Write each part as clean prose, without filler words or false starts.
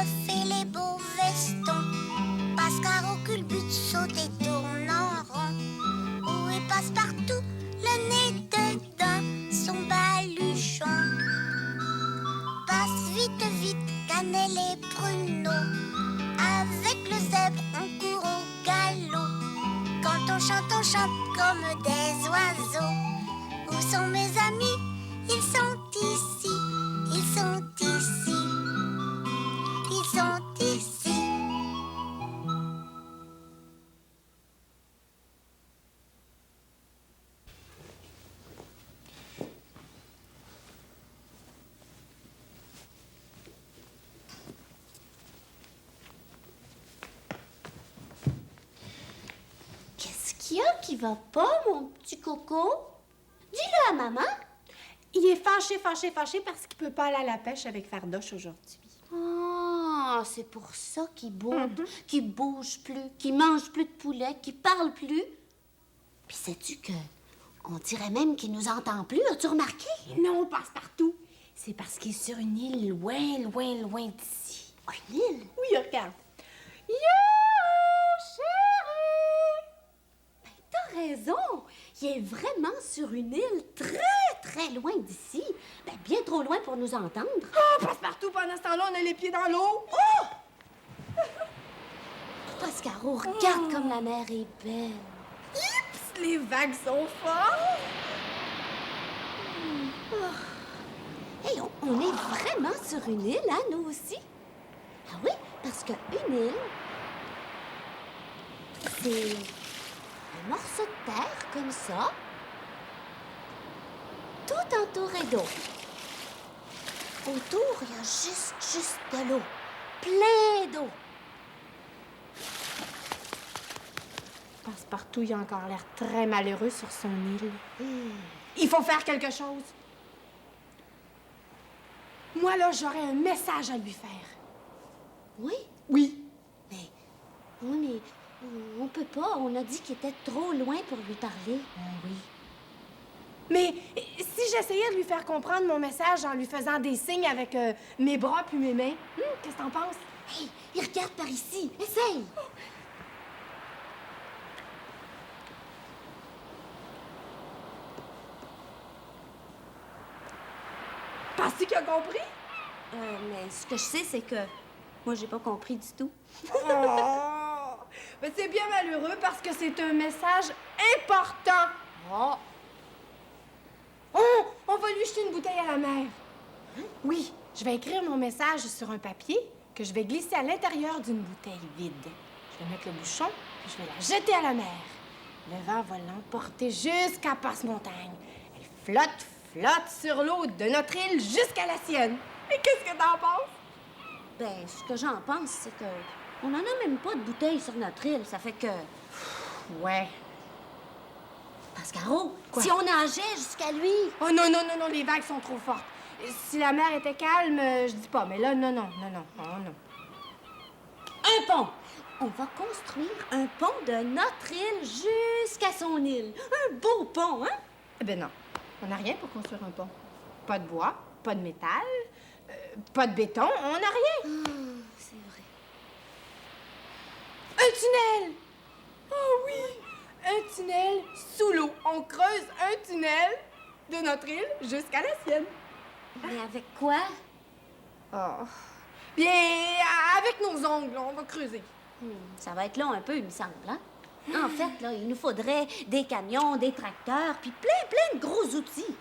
puffs et les beaux vestons. Passepartout culbute, saute et tourne en rond. Où est Passepartout, le nez dedans son baluchon. Passe vite, vite, cannelle et pruneau. Avec le zèbre, on court au galop. Quand on chante comme des oiseaux. Où sont mes amis? Ils sont ici, ils sont ici, ils sont ici. Qu'est-ce qu'il y a qui va pas, mon petit coco? Dis-le à maman. Il est fâché parce qu'il peut pas aller à la pêche avec Fardoche aujourd'hui. Ah, c'est pour ça qu'il boude, qu'il bouge plus, qu'il mange plus de poulet, qu'il parle plus. Puis sais-tu que on dirait même qu'il nous entend plus, as-tu remarqué? Non, Passepartout. C'est parce qu'il est sur une île loin, loin, loin d'ici. Une île? Oui, regarde. Yo, chérie! Ben, t'as raison. Il est vraiment sur une île très, très loin d'ici. Ben, bien trop loin pour nous entendre. Oh, Passepartout, pendant ce temps-là, on a les pieds dans l'eau. Oh! Pascaro, regarde comme la mer est belle. Oups, les vagues sont fortes. Hey, on est vraiment sur une île, hein, nous aussi? Ah oui, parce qu'une île, c'est un morceau de terre comme ça, tout entouré d'eau. Autour, il y a juste de l'eau, plein d'eau. Passepartout, il a encore l'air très malheureux sur son île. Il faut faire quelque chose. Moi, là, j'aurais un message à lui faire. Oui? Oui. Mais on peut pas. On a dit qu'il était trop loin pour lui parler. Oui. Mais si j'essayais de lui faire comprendre mon message en lui faisant des signes avec mes bras puis mes mains, qu'est-ce que t'en penses? Hey, il regarde par ici. Essaye. Penses-tu qu'il a compris? Mais ce que je sais, c'est que moi, j'ai pas compris du tout. Oh! Mais c'est bien malheureux parce que c'est un message important. Oh! On va lui jeter une bouteille à la mer. Oui, je vais écrire mon message sur un papier que je vais glisser à l'intérieur d'une bouteille vide. Je vais mettre le bouchon, puis je vais la jeter à la mer. Le vent va l'emporter jusqu'à Passe-Montagne. Elle flotte sur l'eau de notre île jusqu'à la sienne. Et qu'est-ce que t'en penses? Ben, ce que j'en pense, c'est que on n'en a même pas de bouteille sur notre île. Ça fait que... Ouais. Pascaro, Quoi? si on nageait jusqu'à lui... Oh non, les vagues sont trop fortes. Si la mer était calme, je dis pas, mais là, non. Oh non. Un pont! On va construire un pont de notre île jusqu'à son île. Un beau pont, hein? Eh ben non, on n'a rien pour construire un pont. Pas de bois, pas de métal, pas de béton, on n'a rien. C'est vrai. Un tunnel! Oh oui! Un tunnel sous l'eau. On creuse un tunnel de notre île jusqu'à la sienne. Mais avec quoi? Oh. Bien, avec nos ongles, on va creuser. Ça va être long un peu, il me semble, hein? En fait, là, il nous faudrait des camions, des tracteurs, puis plein de gros outils.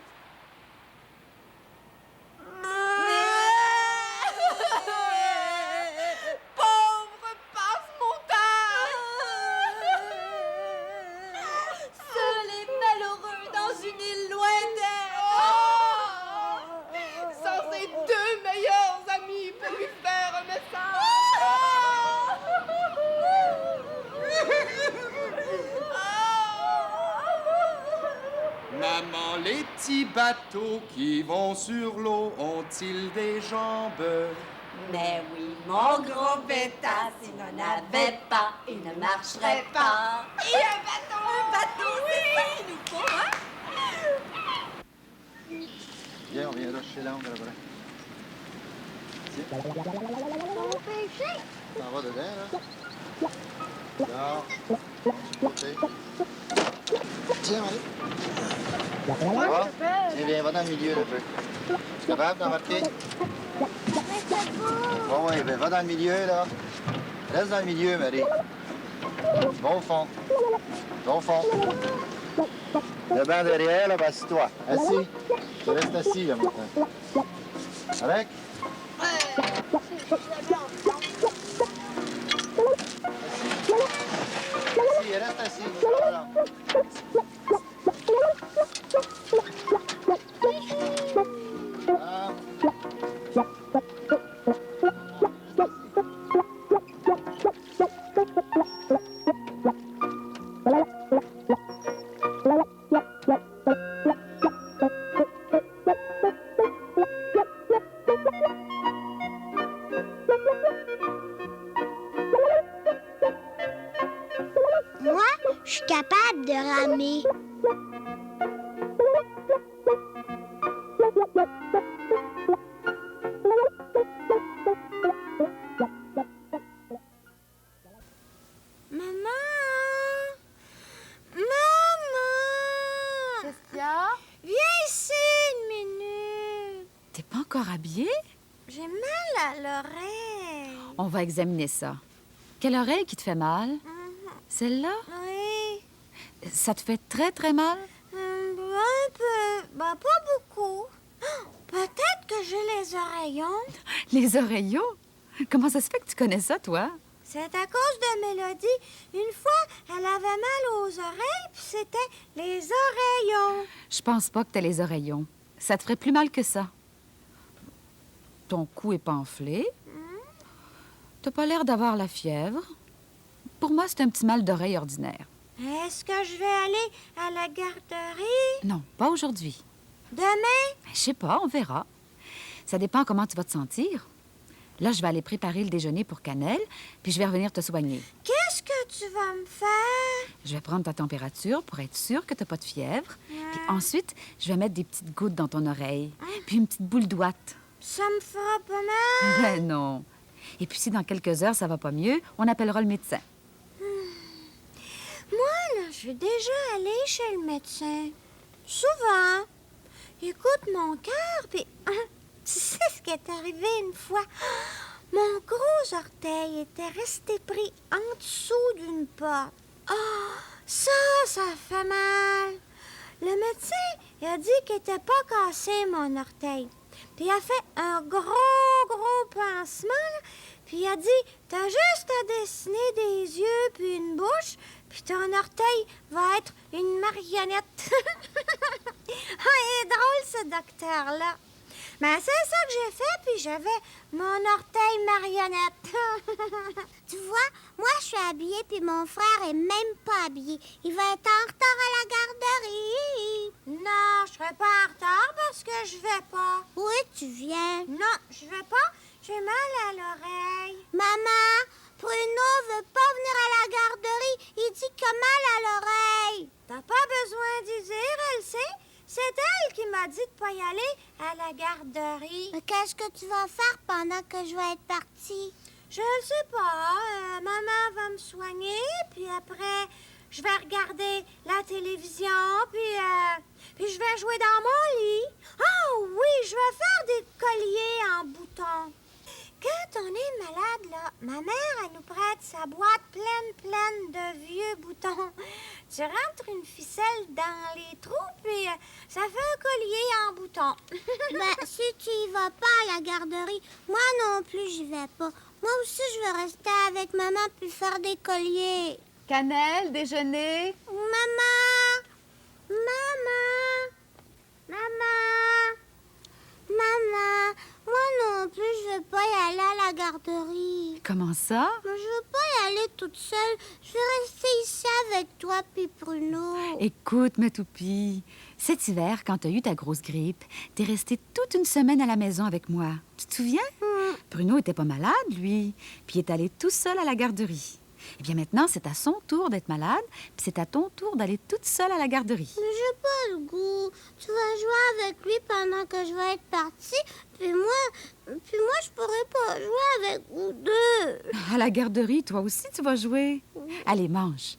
Pauvre Passe-Montagne! Seul et malheureux dans une île lointaine! Sans ses deux meilleurs amis pour lui faire un message! Maman, les petits bateaux qui vont sur l'eau ont-ils des jambes? Mais oui, mon gros bêta, s'il n'en avait pas, il ne marcherait pas. Et un bateau! Un bateau, c'est ça qu'il nous faut, hein? Viens, on vient lâcher l'angle là-bas. T'en vas dedans, là. Dehors. Côté. Tiens, allez. Ça va? Tiens, viens, va dans le milieu, un peu. Tu es capable d'embarquer? Bon, oui, ben va dans le milieu, là. Reste dans le milieu, Marie. Va au fond. Va au fond. Le banc derrière, là, ben, assis-toi. Assis. Tu restes assis, là, maintenant. Avec? Assis, reste assis. Voilà. Ah. Moi, je suis capable de ramer. Maman! Maman! Qu'est-ce qu'il y a? Viens ici une minute. T'es pas encore habillée? J'ai mal à l'oreille. On va examiner ça. Quelle oreille qui te fait mal? Celle-là? Oui, Ça te fait très, très mal? un peu. Bah, pas beaucoup. Peut-être que j'ai les oreillons. Les oreillons? Comment ça se fait que tu connais ça, toi? C'est à cause de Mélodie. Une fois, elle avait mal aux oreilles, puis c'était les oreillons. Je pense pas que t'as les oreillons. Ça te ferait plus mal que ça. Ton cou est pas enflé. T'as pas l'air d'avoir la fièvre. Pour moi, c'est un petit mal d'oreille ordinaire. Est-ce que je vais aller à la garderie Non, pas aujourd'hui. demain? Je sais pas, on verra. Ça dépend comment tu vas te sentir. Là, je vais aller préparer le déjeuner pour Cannelle, puis je vais revenir te soigner. Qu'est-ce que tu vas me faire? Je vais prendre ta température pour être sûre que t'as pas de fièvre. Puis ensuite, je vais mettre des petites gouttes dans ton oreille, puis une petite boule d'ouate. Ça me fera pas mal. Ben non. Et puis si dans quelques heures, ça va pas mieux, on appellera le médecin. Moi, là, je suis déjà allée chez le médecin. Souvent. Il écoute mon cœur, puis tu sais ce qui est arrivé une fois? Mon gros orteil était resté pris en dessous d'une porte. Ah, ça fait mal. Le médecin, il a dit qu'il n'était pas cassé, mon orteil. Puis il a fait un gros pansement, là. Puis il a dit, t'as juste à dessiner des yeux puis une bouche, puis ton orteil va être une marionnette. Ah, il est drôle, ce docteur-là. Mais c'est ça que j'ai fait, puis j'avais mon orteil marionnette. Tu vois, moi, je suis habillée, puis mon frère est même pas habillé. Il va être en retard à la garderie. Non, je serai pas en retard parce que je vais pas. Oui, tu viens. Non, je vais pas. J'ai mal à l'oreille. Maman, Bruno veut pas venir à la garderie. Il dit qu'il a mal à l'oreille. T'as pas besoin d'y dire, elle sait. C'est elle qui m'a dit de pas y aller à la garderie. Mais qu'est-ce que tu vas faire pendant que je vais être partie? Je ne sais pas. Maman va me soigner, puis après, je vais regarder la télévision, puis je vais jouer dans mon lit. Oh oui, je vais faire des colliers en boutons. Quand on est malade, là, ma mère, elle nous prête sa boîte pleine de vieux boutons. Tu rentres une ficelle dans les trous, puis ça fait un collier en boutons. Ben, si tu y vas pas à la garderie, moi non plus, j'y vais pas. Moi aussi, je veux rester avec maman puis faire des colliers. Cannelle, déjeuner. Maman! Maman! Maman! Maman! Moi non plus, je veux pas y aller à la garderie. Comment ça? Je veux pas y aller toute seule. Je veux rester ici avec toi puis Bruno. Écoute, ma toupie, cet hiver, quand t'as eu ta grosse grippe, t'es restée toute une semaine à la maison avec moi. Tu te souviens? Bruno était pas malade, lui, puis il est allé tout seul à la garderie. Eh bien, maintenant, c'est à son tour d'être malade, puis c'est à ton tour d'aller toute seule à la garderie. Mais j'ai pas le goût. Tu vas jouer avec lui pendant que je vais être partie, puis moi, je pourrais pas jouer avec vous deux. À la garderie, toi aussi, tu vas jouer. Allez, mange.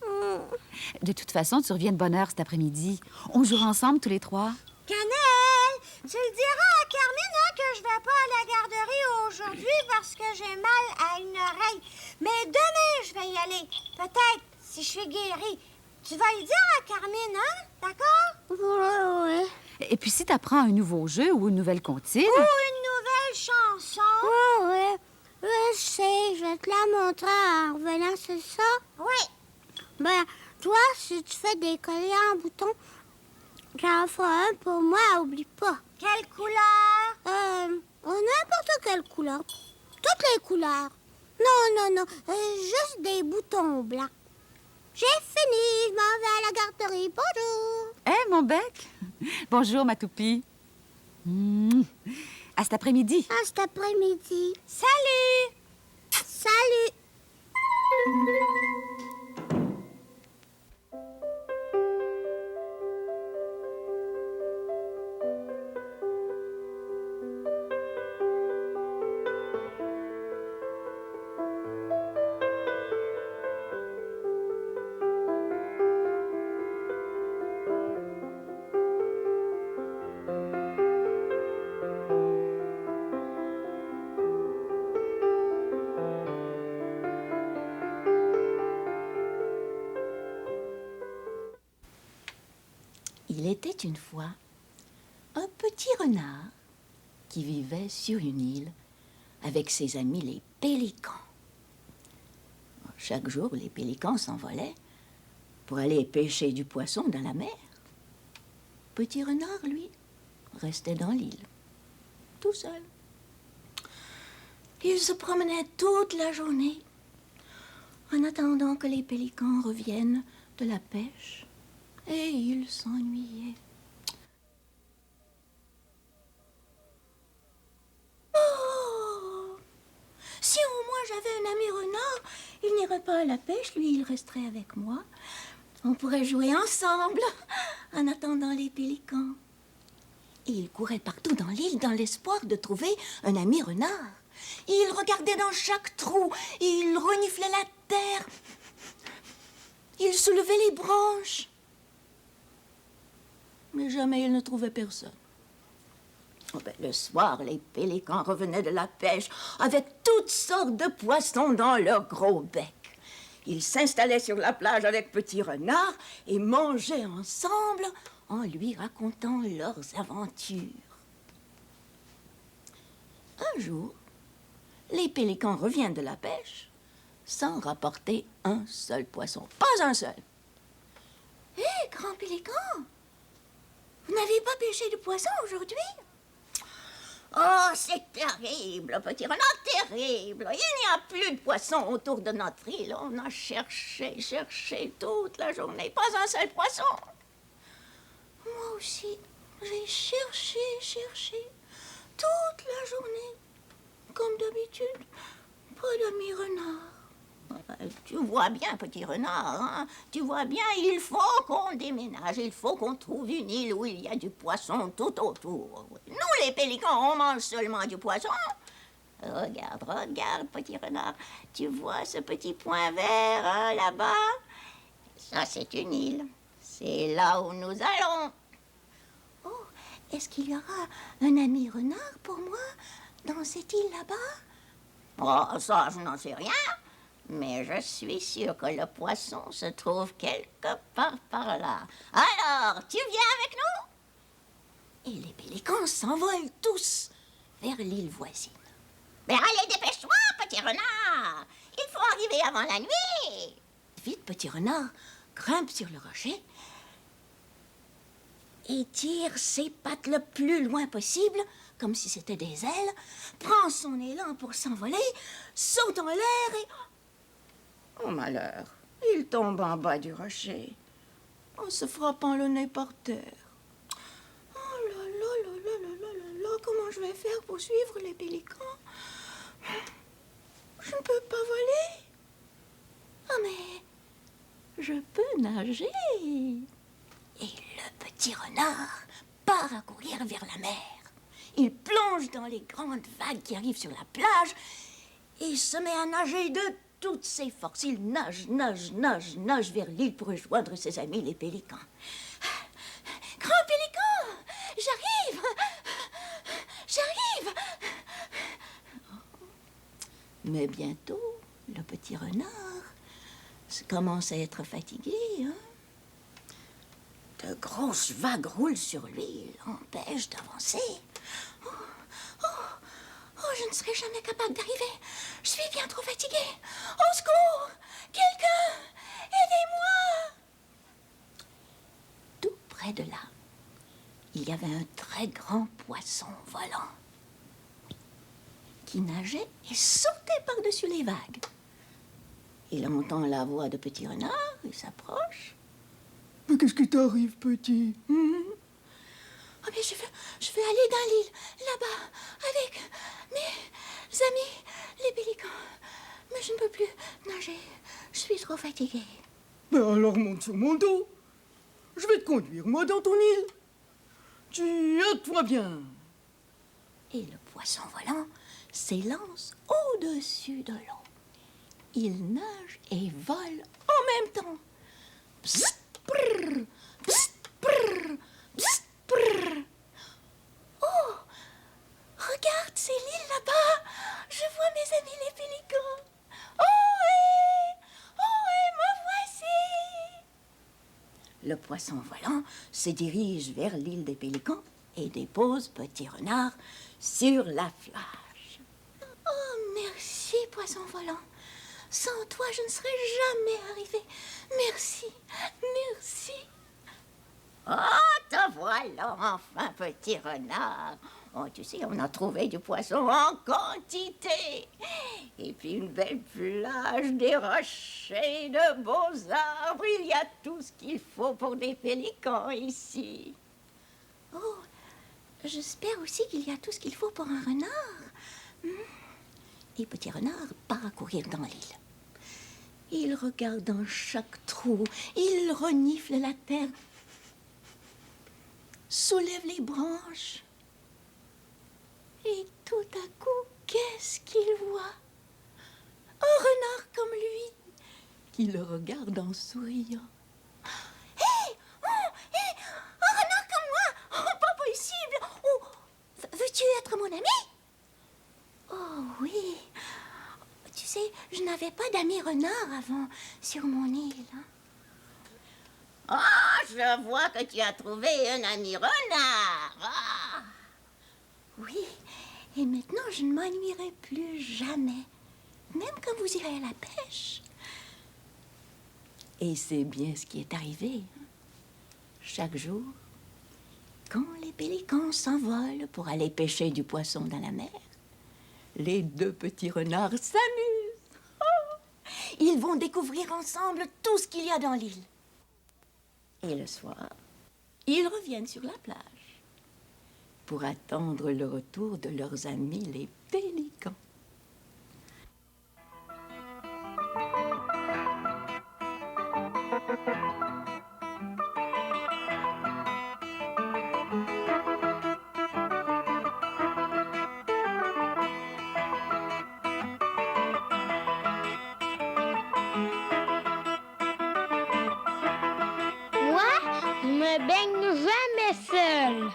De toute façon, tu reviens de bonne heure cet après-midi. On jouera ensemble tous les trois. Cannelle, tu le diras à Carmine que je vais pas à la garderie aujourd'hui parce que j'ai mal à une oreille. Mais demain, je vais y aller. Peut-être, si je suis guérie. Tu vas le dire à Carmine, hein? D'accord? Oui. Et puis, si tu apprends un nouveau jeu ou une nouvelle comptine... Ou une nouvelle chanson. Oui. Je sais, je vais te la montrer en revenant, c'est ça? Oui. Ben, toi, si tu fais des colliers en bouton, j'en ferai un pour moi, oublie pas. Quelle couleur? N'importe quelle couleur. Toutes les couleurs. Non. Juste des boutons blancs. J'ai fini, je m'en vais à la garderie. Bonjour. Hé, mon bec! Bonjour, ma toupie. À cet après-midi. À cet après-midi. Salut! Salut! Il était une fois un petit renard qui vivait sur une île avec ses amis les pélicans. Chaque jour, les pélicans s'envolaient pour aller pêcher du poisson dans la mer. Petit renard, lui, restait dans l'île, tout seul. Il se promenait toute la journée en attendant que les pélicans reviennent de la pêche. Et il s'ennuyait. Oh! Si au moins j'avais un ami renard, il n'irait pas à la pêche, lui, il resterait avec moi. On pourrait jouer ensemble en attendant les pélicans. Et il courait partout dans l'île dans l'espoir de trouver un ami renard. Il regardait dans chaque trou, il reniflait la terre, il soulevait les branches. Mais jamais il ne trouvait personne. Le soir, les pélicans revenaient de la pêche avec toutes sortes de poissons dans leur gros bec. Ils s'installaient sur la plage avec Petit Renard et mangeaient ensemble en lui racontant leurs aventures. Un jour, les pélicans reviennent de la pêche sans rapporter un seul poisson. Pas un seul. Hé, grand pélican! Vous n'avez pas pêché de poisson aujourd'hui? Oh, c'est terrible, Petit Renard, terrible. Il n'y a plus de poissons autour de notre île. On a cherché toute la journée. Pas un seul poisson. Moi aussi, j'ai cherché toute la journée. Comme d'habitude, pas d'amis renard. Tu vois bien, Petit Renard, hein? Tu vois bien, il faut qu'on déménage, il faut qu'on trouve une île où il y a du poisson tout autour. Nous, les pélicans, on mange seulement du poisson. Regarde, Petit Renard, tu vois ce petit point vert, hein, là-bas? Ça, c'est une île. C'est là où nous allons. Oh, est-ce qu'il y aura un ami renard pour moi dans cette île là-bas? Oh, ça, je n'en sais rien. Mais je suis sûre que le poisson se trouve quelque part par là. Alors, tu viens avec nous? Et les pélicans s'envolent tous vers l'île voisine. Mais allez, dépêche-toi, Petit Renard! Il faut arriver avant la nuit! Vite, Petit Renard grimpe sur le rocher et tire ses pattes le plus loin possible, comme si c'était des ailes, prend son élan pour s'envoler, saute en l'air et... Oh malheur, il tombe en bas du rocher, en se frappant le nez par terre. Oh là là, comment je vais faire pour suivre les pélicans? Je ne peux pas voler. Oh, mais je peux nager. Et le petit renard part à courir vers la mer. Il plonge dans les grandes vagues qui arrivent sur la plage et se met à nager de toutes ses forces. Il nage vers l'île pour rejoindre ses amis les pélicans. Grand pélican, j'arrive. Mais bientôt, le petit renard commence à être fatigué. Hein? De grosses vagues roulent sur lui, l'empêchent d'avancer. Oh, je ne serai jamais capable d'arriver. Je suis bien trop fatiguée. Au secours! Quelqu'un! Aidez-moi! Tout près de là, il y avait un très grand poisson volant qui nageait et sautait par-dessus les vagues. Il entend la voix de Petit Renard, il s'approche. Mais qu'est-ce qui t'arrive, petit? Oh, mais je veux aller dans l'île, là-bas, avec mes amis, les pélicans. Mais je ne peux plus nager. Je suis trop fatiguée. Ben alors monte sur mon dos. Je vais te conduire, moi, dans ton île. Tiens-toi bien. Et le poisson volant s'élance au-dessus de l'eau. Il nage et vole en même temps. Psst, prrr, psst, prrr, psst, prrr. Oh, regarde, c'est l'île là-bas. Je vois mes amis les pélicans. Oh, me voici. Le poisson volant se dirige vers l'île des pélicans et dépose Petit Renard sur la plage. Oh, merci, poisson volant. Sans toi, je ne serais jamais arrivée. Merci. Oh, te voilà enfin, Petit Renard. Oh, tu sais, on a trouvé du poisson en quantité. Et puis une belle plage, des rochers, de beaux arbres. Il y a tout ce qu'il faut pour des pélicans ici. Oh, j'espère aussi qu'il y a tout ce qu'il faut pour un renard. Et Petit Renard part à courir dans l'île. Il regarde dans chaque trou, il renifle la terre, soulève les branches. Et tout à coup, qu'est-ce qu'il voit? Un renard comme lui, qui le regarde en souriant. Hé! Un renard comme moi! Oh, pas possible! Oh, veux-tu être mon ami? Oh oui! Tu sais, je n'avais pas d'amis renard avant sur mon île. Oh, je vois que tu as trouvé un ami renard. Ah. Oui, et maintenant je ne m'ennuierai plus jamais, même quand vous irez à la pêche. Et c'est bien ce qui est arrivé. Chaque jour, quand les pélicans s'envolent pour aller pêcher du poisson dans la mer, les deux petits renards s'amusent. Oh, ils vont découvrir ensemble tout ce qu'il y a dans l'île. Et le soir, ils reviennent sur la plage pour attendre le retour de leurs amis les pélicans. Je me baigne jamais seule.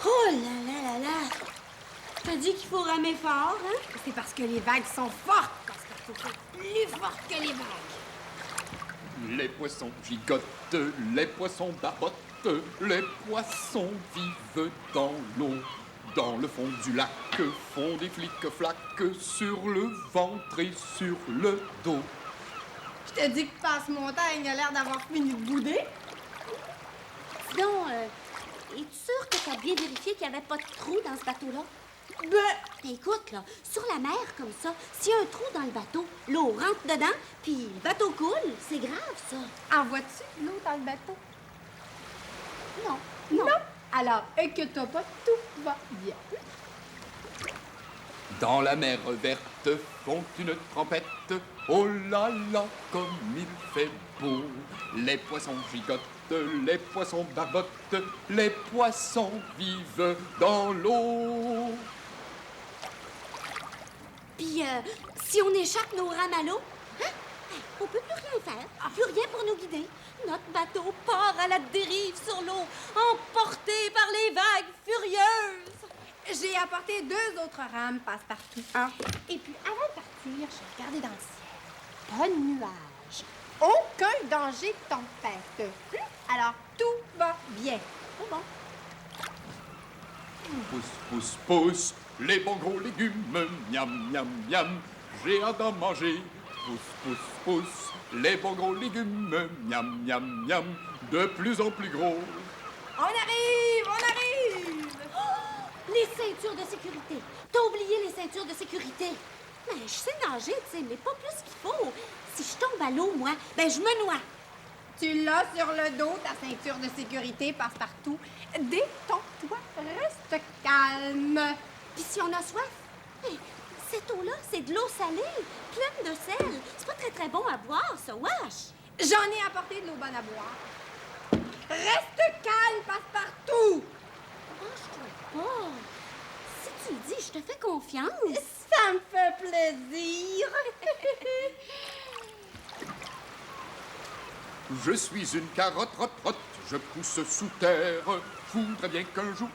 Oh là là là là! T'as dit qu'il faut ramer fort, hein? C'est parce que les vagues sont fortes. Parce qu'il faut faire plus fort que les vagues. Les poissons gigotent, les poissons barbotent, les poissons vivent dans l'eau. Dans le fond du lac font des flics-flacs sur le ventre et sur le dos. Je te dis que Passe-Montagne a l'air d'avoir fini de bouder. Sinon, es-tu sûr que t'as bien vérifié qu'il n'y avait pas de trou dans ce bateau-là? Ben, Écoute, là, sur la mer comme ça, s'il y a un trou dans le bateau, l'eau rentre dedans, puis le bateau coule. C'est grave, ça. envoies-tu de l'eau dans le bateau? Non. Non. Alors, inquiète-toi pas, tout va bien. Dans la mer verte fond une tempête. Oh là là, comme il fait beau. Les poissons gigotent, les poissons barbotent, les poissons vivent dans l'eau. Puis, si on échappe nos rames à l'eau, hein? On peut plus rien faire. Plus rien pour nous guider. Notre bateau part à la dérive sur l'eau, emporté par les vagues furieuses. J'ai apporté 2 autres rames passe-partout. Et puis, avant de partir, j'ai regardé dans le ciel. Pas de nuages. Aucun danger de tempête. Alors, tout va bien. Oh bon. Pousse, pousse, pousse, les bons gros légumes, miam, miam, miam, j'ai hâte d'en manger. Pousse, pousse, pousse, les bons gros légumes, miam, miam, miam, de plus en plus gros. On arrive, on arrive! Les ceintures de sécurité. T'as oublié les ceintures de sécurité. Mais je sais nager, tu sais, mais pas plus qu'il faut. Si je tombe à l'eau, moi, ben je me noie. Tu l'as sur le dos, ta ceinture de sécurité passe-partout. Détends-toi, reste calme. Puis si on a soif, hey, cette eau-là, c'est de l'eau salée, pleine de sel. C'est pas très, très bon à boire, ça, wesh. J'en ai apporté de l'eau bonne à boire. Reste calme, passe-partout. Lâche-toi pas. Si tu le dis, je te fais confiance. Ça me fait plaisir. Je suis une carotte, rotte, rotte, je pousse sous terre. Voudrais bien qu'un jour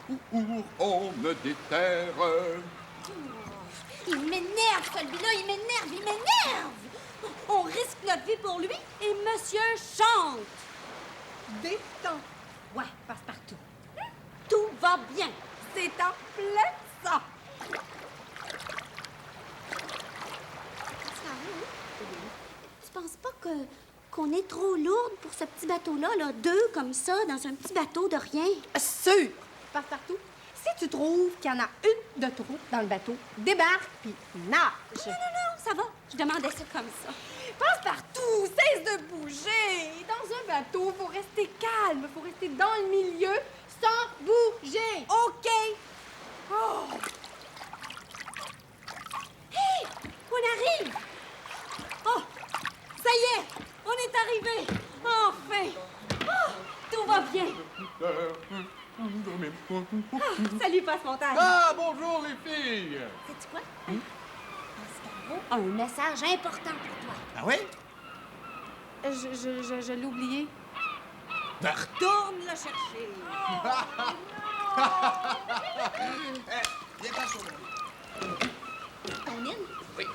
on me déterre. Il m'énerve, celui-là, il m'énerve. On risque notre vie pour lui et monsieur chante. Détends. Ouais, passe-partout. Tout va bien. C'est en plein ça. Tu penses pas qu'on est trop lourde pour ce petit bateau-là, là, 2 comme ça, dans un petit bateau de rien? Sûr. Passe-partout. Si tu trouves qu'il y en a une de trop dans le bateau, débarque puis nage. Non, ça va. Je demandais ça comme ça. Passe-partout, cesse de bouger. Dans un bateau, faut rester calme, faut rester dans le milieu sans bouger. OK. Oh. Hé! On arrive! Oh! Ça y est! On est arrivé! Enfin! Oh, tout va bien! Salut, Passe-Montagne! Ah, bonjour les filles! Sais-tu quoi? Pascaro a un message important pour toi. Ah oui? Je l'ai oublié. Retourne le chercher! Viens pas sur le... Ton île? Oui.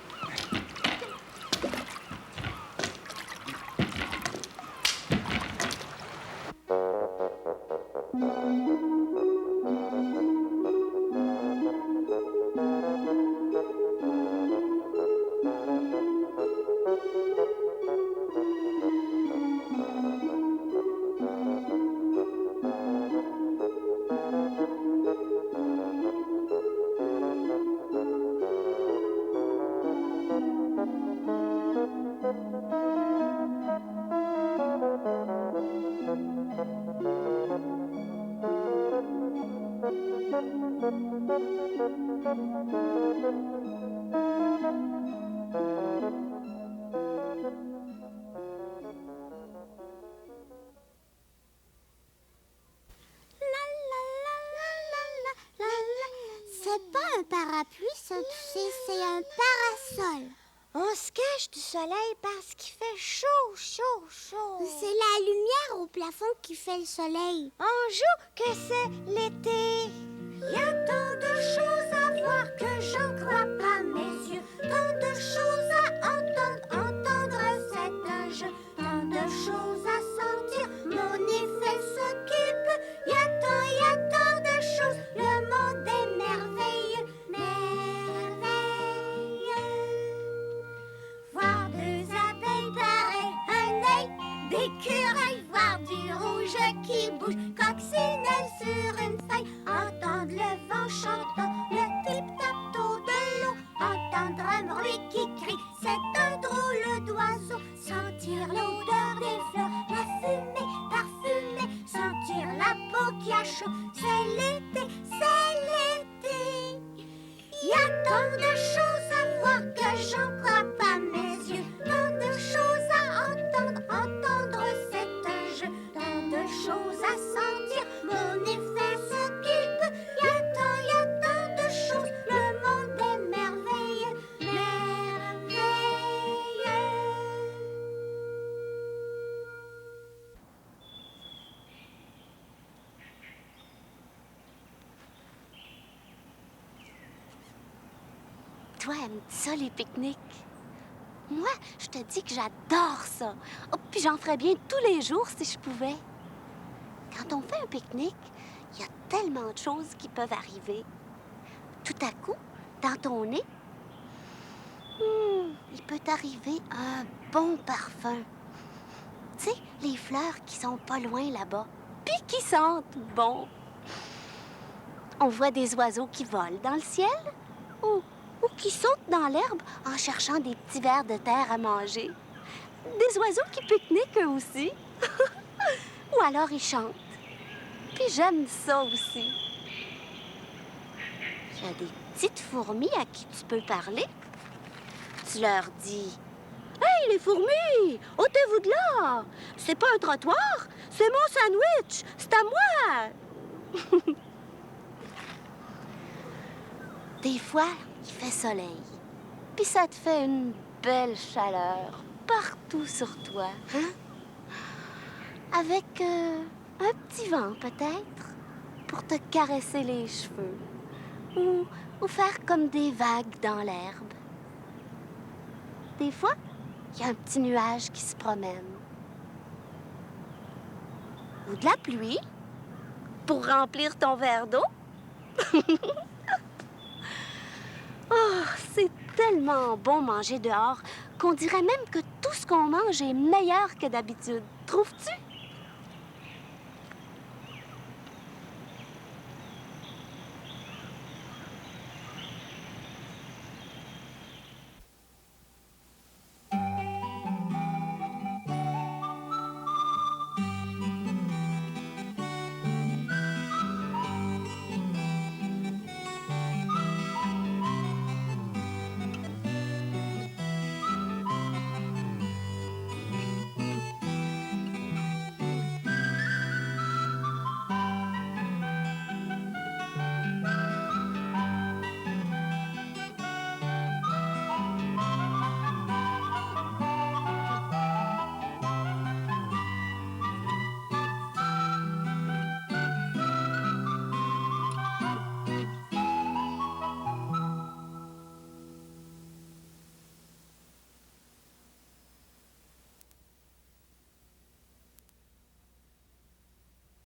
C'est pas un parapluie, ça, tu sais, c'est un parasol. On se cache du soleil parce qu'il fait chaud. C'est la lumière au plafond qui fait le soleil. On joue que c'est l'été. Il y a tant de choses à voir que j'en crois pas mes yeux. Tant de choses à entendre, c'est un jeu. Tant de choses à sentir, mon nez fait ce qu'il peut. Il y a tant de choses, le monde est merveilleux. Voir 2 abeilles pareilles, un œil d'écureuil, voir du rouge qui bouge quand Tant de choses à voir que j'en crois pas mes yeux. Tant de choses à entendre, entendre c'est un jeu. Tant de choses à sentir, mon nez fait ce qu'il peut. Y a tant de choses, le monde est merveilleux, merveilleux. Toi, aimes-tu ça, les pique-niques? Moi, je te dis que j'adore ça. Oh, puis j'en ferais bien tous les jours si je pouvais. Quand on fait un pique-nique, il y a tellement de choses qui peuvent arriver. Tout à coup, dans ton nez, il peut t'arriver un bon parfum. Tu sais, les fleurs qui sont pas loin là-bas, puis qui sentent bon. On voit des oiseaux qui volent dans le ciel ou qui sautent dans l'herbe en cherchant des petits vers de terre à manger. Des oiseaux qui pique-niquent eux aussi. Ou alors ils chantent. Puis j'aime ça aussi. Il y a des petites fourmis à qui tu peux parler. Tu leur dis: Hey, les fourmis, ôtez-vous de là! C'est pas un trottoir, c'est mon sandwich, c'est à moi! Des fois, il fait soleil, puis ça te fait une belle chaleur partout sur toi, hein? Avec un petit vent, peut-être, pour te caresser les cheveux ou faire comme des vagues dans l'herbe. Des fois, il y a un petit nuage qui se promène. Ou de la pluie pour remplir ton verre d'eau. Oh, c'est tellement bon manger dehors qu'on dirait même que tout ce qu'on mange est meilleur que d'habitude. Trouves-tu?